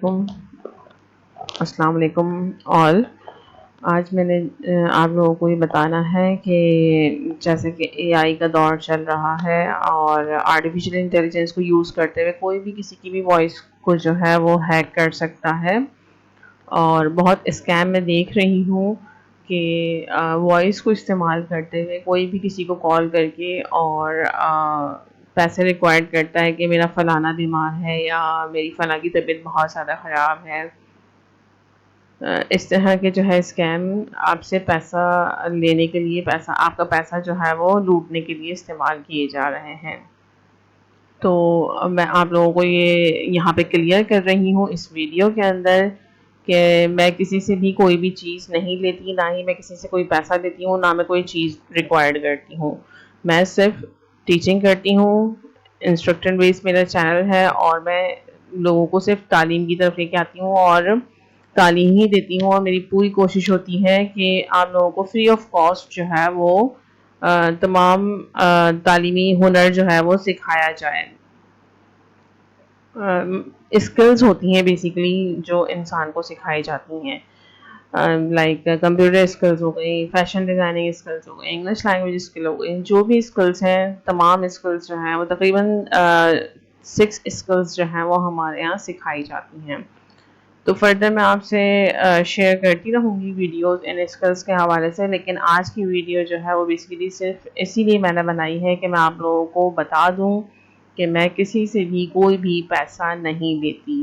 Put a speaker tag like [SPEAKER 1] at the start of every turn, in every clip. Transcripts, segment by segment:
[SPEAKER 1] علیکم، السلام علیکم آل۔ آج میں نے آپ لوگوں کو یہ بتانا ہے کہ جیسے کہ اے آئی کا دور چل رہا ہے اور آرٹیفیشیل انٹیلیجنس کو یوز کرتے ہوئے کوئی بھی کسی کی بھی وائس کو جو ہے وہ ہیک کر سکتا ہے، اور بہت اسکیم میں دیکھ رہی ہوں کہ وائس کو استعمال کرتے ہوئے کوئی بھی کسی کو کال کر کے اور پیسے ریکوائرڈ کرتا ہے کہ میرا فلانا بیمار ہے یا میری فلاں کی طبیعت بہت زیادہ خراب ہے۔ اس طرح کے جو ہے اسکیم آپ سے پیسہ لینے کے لیے، آپ کا پیسہ جو ہے وہ لوٹنے کے لیے استعمال کیے جا رہے ہیں۔ تو میں آپ لوگوں کو یہ یہاں پہ کلیئر کر رہی ہوں اس ویڈیو کے اندر کہ میں کسی سے بھی کوئی بھی چیز نہیں لیتی، نہ ہی میں کسی سے کوئی پیسہ لیتی ہوں، نہ میں کوئی چیز ریکوائرڈ کرتی ہوں۔ میں صرف ٹیچنگ کرتی ہوں، انسٹرکٹر بیس میرا چینل ہے، اور میں لوگوں کو صرف تعلیم کی طرف لے کے آتی ہوں اور تعلیم ہی دیتی ہوں، اور میری پوری کوشش ہوتی ہے کہ آپ لوگوں کو فری آف کاسٹ جو ہے وہ تمام تعلیمی ہنر جو ہے وہ سکھایا جائے۔ اسکلز ہوتی ہیں بیسیکلی جو انسان کو سکھائی جاتی ہیں، لائک کمپیوٹر اسکلز ہو گئی، فیشن ڈیزائننگ اسکلز ہو گئی، انگلش لینگویج اسکل ہو گئی، جو بھی اسکلز ہیں تمام اسکلز جو ہیں وہ تقریباً 6 اسکلز جو ہیں وہ ہمارے یہاں سکھائی جاتی ہیں۔ تو فردر میں آپ سے شیئر کرتی رہوں گی ویڈیوز ان اسکلز کے حوالے سے، لیکن آج کی ویڈیو جو ہے وہ بیسیکلی صرف اسی لیے میں نے بنائی ہے کہ میں آپ لوگوں کو بتا دوں کہ میں کسی سے بھی کوئی بھی پیسہ نہیں لیتی۔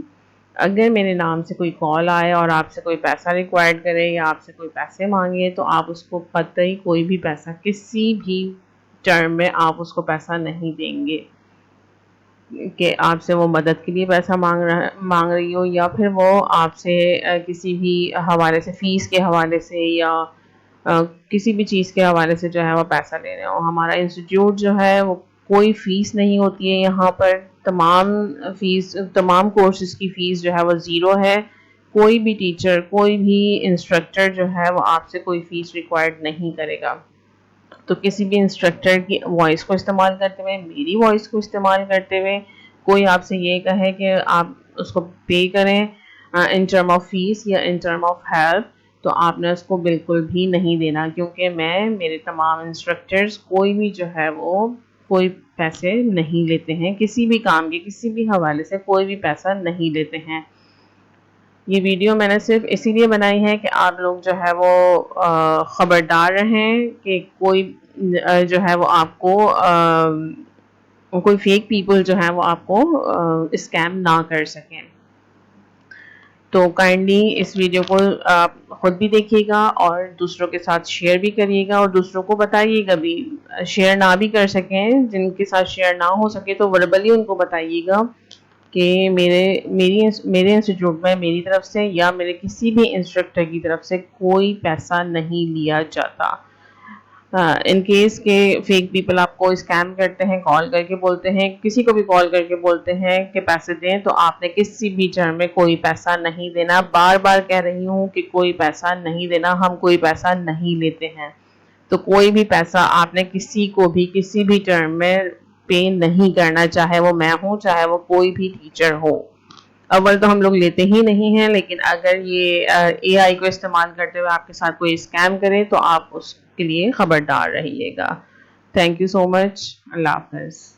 [SPEAKER 1] اگر میرے نام سے کوئی کال آئے اور آپ سے کوئی پیسہ ریکوائرڈ کرے یا آپ سے کوئی پیسے مانگے، تو آپ اس کو قطعی کوئی بھی پیسہ کسی بھی ٹرم میں آپ اس کو پیسہ نہیں دیں گے، کہ آپ سے وہ مدد کے لیے پیسہ مانگ رہی ہو، یا پھر وہ آپ سے کسی بھی حوالے سے، فیس کے حوالے سے یا کسی بھی چیز کے حوالے سے جو ہے وہ پیسہ لے رہے ہو۔ ہمارا انسٹیٹیوٹ جو ہے وہ کوئی فیس نہیں ہوتی ہے یہاں پر، تمام کورسز کی فیس جو ہے وہ 0 ہے۔ کوئی بھی ٹیچر، کوئی بھی انسٹرکٹر جو ہے وہ آپ سے کوئی فیس ریکوائرڈ نہیں کرے گا۔ تو کسی بھی انسٹرکٹر کی وائس کو استعمال کرتے ہوئے، میری وائس کو استعمال کرتے ہوئے کوئی آپ سے یہ کہے کہ آپ اس کو پے کریں ان ٹرم آف فیس یا ان ٹرم آف ہیلپ، تو آپ نے اس کو بالکل بھی نہیں دینا، کیونکہ میرے تمام انسٹرکٹرز کوئی بھی جو ہے وہ کوئی پیسے نہیں لیتے ہیں، کسی بھی کام کے کسی بھی حوالے سے کوئی بھی پیسہ نہیں لیتے ہیں۔ یہ ویڈیو میں نے صرف اسی لیے بنائی ہے کہ آپ لوگ جو ہے وہ خبردار رہیں کہ کوئی جو ہے وہ آپ کو کوئی فیک پیپل جو ہے وہ آپ کو اسکیم نہ کر سکیں۔ تو کائنڈلی اس ویڈیو کو آپ خود بھی دیکھیے گا اور دوسروں کے ساتھ شیئر بھی کریے گا، اور دوسروں کو بتائیے گا بھی۔ شیئر نہ بھی کر سکیں، جن کے ساتھ شیئر نہ ہو سکے تو وربلی ان کو بتائیے گا کہ میرے انسٹیٹیوٹ میں میری طرف سے یا میرے کسی بھی انسٹرکٹر کی طرف سے کوئی پیسہ نہیں لیا جاتا۔ ان کیس کے فیک پیپل آپ کو اسکیم کرتے ہیں، کال کر کے بولتے ہیں، کسی کو بھی کال کر کے بولتے ہیں کہ پیسے دیں، تو آپ نے کسی بھی ٹرم میں کوئی پیسہ نہیں دینا۔ بار بار کہہ رہی ہوں کہ کوئی پیسہ نہیں دینا، ہم کوئی پیسہ نہیں لیتے ہیں۔ تو کوئی بھی پیسہ آپ نے کسی کو بھی کسی بھی ٹرم میں پے نہیں کرنا، چاہے وہ میں ہوں، چاہے وہ کوئی بھی ٹیچر ہو۔ اول تو ہم لوگ لیتے ہی نہیں ہیں، لیکن اگر یہ اے آئی کو استعمال کرتے ہوئے آپ کے ساتھ کوئی اسکیم کرے تو آپ اس کے لیے خبردار رہیے گا۔ تھینک یو سو مچ۔ اللہ حافظ۔